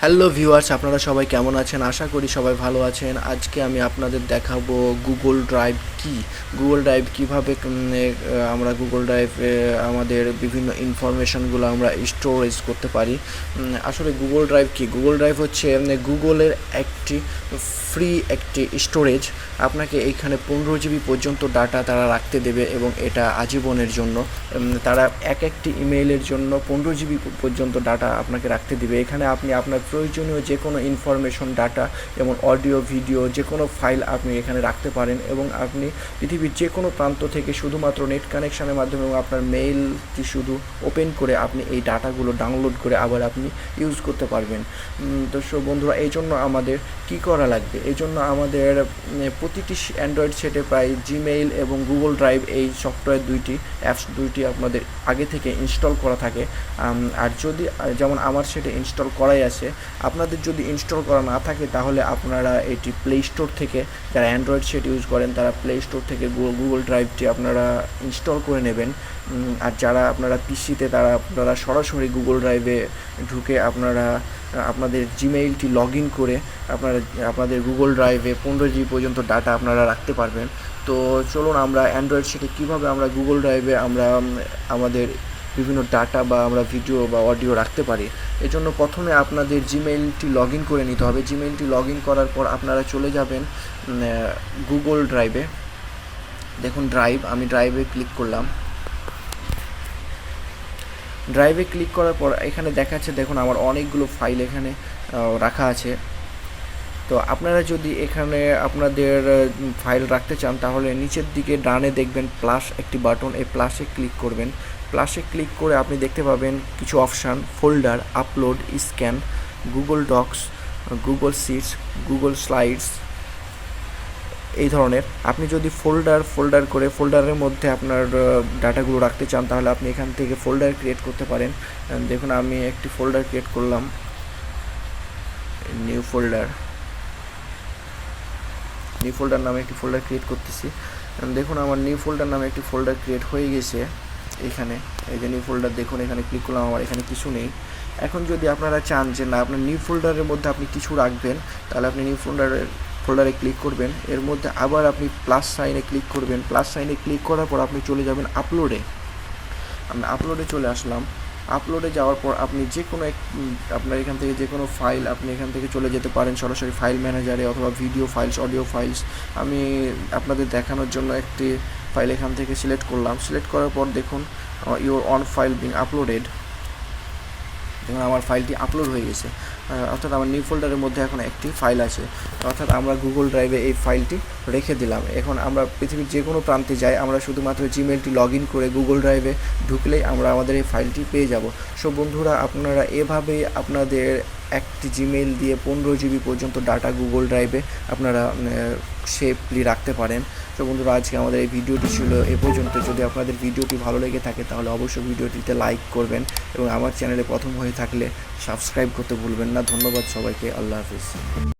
Hello viewers, আপনারা সবাই কেমন আছেন? আশা করি সবাই ভালো আছেন। আজকে আমি আপনাদের দেখাবো গুগল ড্রাইভ কি। গুগল ড্রাইভ কীভাবে আমরা গুগল ড্রাইভে আমাদের বিভিন্ন ইনফরমেশনগুলো আমরা স্টোরেজ করতে পারি। আসলে গুগল ড্রাইভ কি? গুগল ড্রাইভ হচ্ছে গুগলের একটি ফ্রি একটি স্টোরেজ। আপনাকে এইখানে 15 জিবি পর্যন্ত ডাটা তারা রাখতে দেবে এবং এটা আজীবনের জন্য। তারা একটি ইমেইলের জন্য 15 জিবি পর্যন্ত ডাটা আপনাকে রাখতে দেবে। এখানে আপনি আপনার প্রয়োজনীয় যে কোনো ইনফরমেশন, ডাটা, যেমন অডিও, ভিডিও, যে কোনো ফাইল আপনি এখানে রাখতে পারেন এবং আপনি পৃথিবীর যে কোনো প্রান্ত থেকে শুধুমাত্র নেট কানেকশানের মাধ্যমে এবং আপনার মেইলটি শুধু ওপেন করে আপনি এই ডাটাগুলো ডাউনলোড করে আবার আপনি ইউজ করতে পারবেন। দর্শক বন্ধুরা, এই জন্য আমাদের কী করা লাগবে? এই জন্য আমাদের প্রতিটি অ্যান্ড্রয়েড সেটে প্রায় জিমেইল এবং গুগল ড্রাইভ এই সফটওয়্যার অ্যাপস দুইটি আপনাদের আগে থেকে ইনস্টল করা থাকে। আর যদি যেমন আমার সেটে ইনস্টল করাই আছে, আপনাদের যদি ইনস্টল করা না থাকে তাহলে আপনারা এটি প্লে স্টোর থেকে, যারা অ্যান্ড্রয়েড সেট ইউজ করেন তারা প্লে স্টোর থেকে গুগল ড্রাইভটি আপনারা ইনস্টল করে নেবেন। আর যারা আপনারা পিসিতে আপনারা সরাসরি গুগল ড্রাইভে ঢুকে আপনারা আপনাদের জিমেইলটি লগ ইন করে আপনাদের গুগল ড্রাইভে 15 জিবি পর্যন্ত ডাটা আপনারা রাখতে পারবেন। তো চলুন আমরা অ্যান্ড্রয়েড সেটে কীভাবে আমরা গুগল ড্রাইভে আমরা আমাদের বিভিন্ন ডাটা বা আমরা ভিডিও বা অডিও রাখতে পারি। এজন্য প্রথমে আপনাদের জিমেইলটি লগ ইন করে নিতে হবে। জিমেইলটি লগ ইন করার পর আপনারা চলে যাবেন গুগল ড্রাইভে। দেখুন আমি ড্রাইভে ক্লিক করলাম। ড্রাইভে ক্লিক করার পর এখানে দেখাচ্ছে, দেখুন আমার অনেকগুলো ফাইল এখানে রাখা আছে। তো আপনারা যদি এখানে আপনাদের ফাইল রাখতে চান তাহলে নিচের দিকে ডানে দেখবেন প্লাস একটি বাটন, এই প্লাসে ক্লিক করবেন। প্লাসে ক্লিক করে আপনি দেখতে পাবেন কিছু option: folder, upload, scan, Google Docs, Google Sheets, Google Slides, এই ধরনের। আপনি যদি ফোল্ডার করে ফোল্ডারের মধ্যে আপনার ডাটাগুলো রাখতে চান তাহলে আপনি এখান থেকে ফোল্ডার ক্রিয়েট করতে পারেন। দেখুন আমি একটি ফোল্ডার ক্রিয়েট করলাম, নিউ ফোল্ডার নামে একটি ফোল্ডার ক্রিয়েট করতেছি। দেখুন আমার নিউ ফোল্ডার নামে একটি ফোল্ডার ক্রিয়েট হয়ে গেছে। এখানে এই যে নিউ ফোল্ডার, দেখুন এখানে ক্লিক করলাম, আমার এখানে কিছু নেই। এখন যদি আপনারা চান যে না আপনার নিউ ফোল্ডারের মধ্যে আপনি কিছু রাখবেন তাহলে আপনি নিউ ফোল্ডারে ক্লিক করবেন। এর মধ্যে আবার আপনি প্লাস সাইনে ক্লিক করবেন। প্লাস সাইনে ক্লিক করার পর আপনি চলে যাবেন আপলোডে। আমি আপলোডে চলে আসলাম। আপলোডে যাওয়ার পর আপনি যে কোনো আপনার এখান থেকে যে কোনো ফাইল আপনি এখান থেকে চলে যেতে পারেন সরাসরি ফাইল ম্যানেজারে, অথবা ভিডিও ফাইলস, অডিও ফাইলস। আমি আপনাদের দেখানোর জন্য একটি ফাইল এখান থেকে সিলেক্ট করলাম। সিলেক্ট করার পর দেখুন your on file being uploaded. দেখুন আমার ফাইলটি আপলোড হয়ে গেছে, অর্থাৎ আমার নিউ ফোল্ডারের মধ্যে এখন একটি ফাইল আছে। অর্থাৎ আমরা গুগল ড্রাইভে এই ফাইলটি রেখে দিলাম। এখন আমরা পৃথিবীর যে কোনো প্রান্তে যাই, আমরা শুধুমাত্র জিমেইলটি লগ ইন করে গুগল ড্রাইভে ঢুকলেই আমরা আমাদের এই ফাইলটি পেয়ে যাব। সো বন্ধুরা, আপনারা এভাবেই আপনাদের একটি জিমেইল দিয়ে 15 জিবি পর্যন্ত ডাটা গুগল ড্রাইভে আপনারা সেফলি রাখতে পারেন। তো বন্ধুরা, আজকে আমাদের এই ভিডিওটি ছিল এ পর্যন্ত। যদি আপনাদের ভিডিওটি ভালো লেগে থাকে তাহলে অবশ্যই ভিডিওটিতে লাইক করবেন এবং আমার চ্যানেলে প্রথম হয়ে থাকলে সাবস্ক্রাইব করতে ভুলবেন না। ধন্যবাদ সবাইকে। আল্লাহ হাফিজ।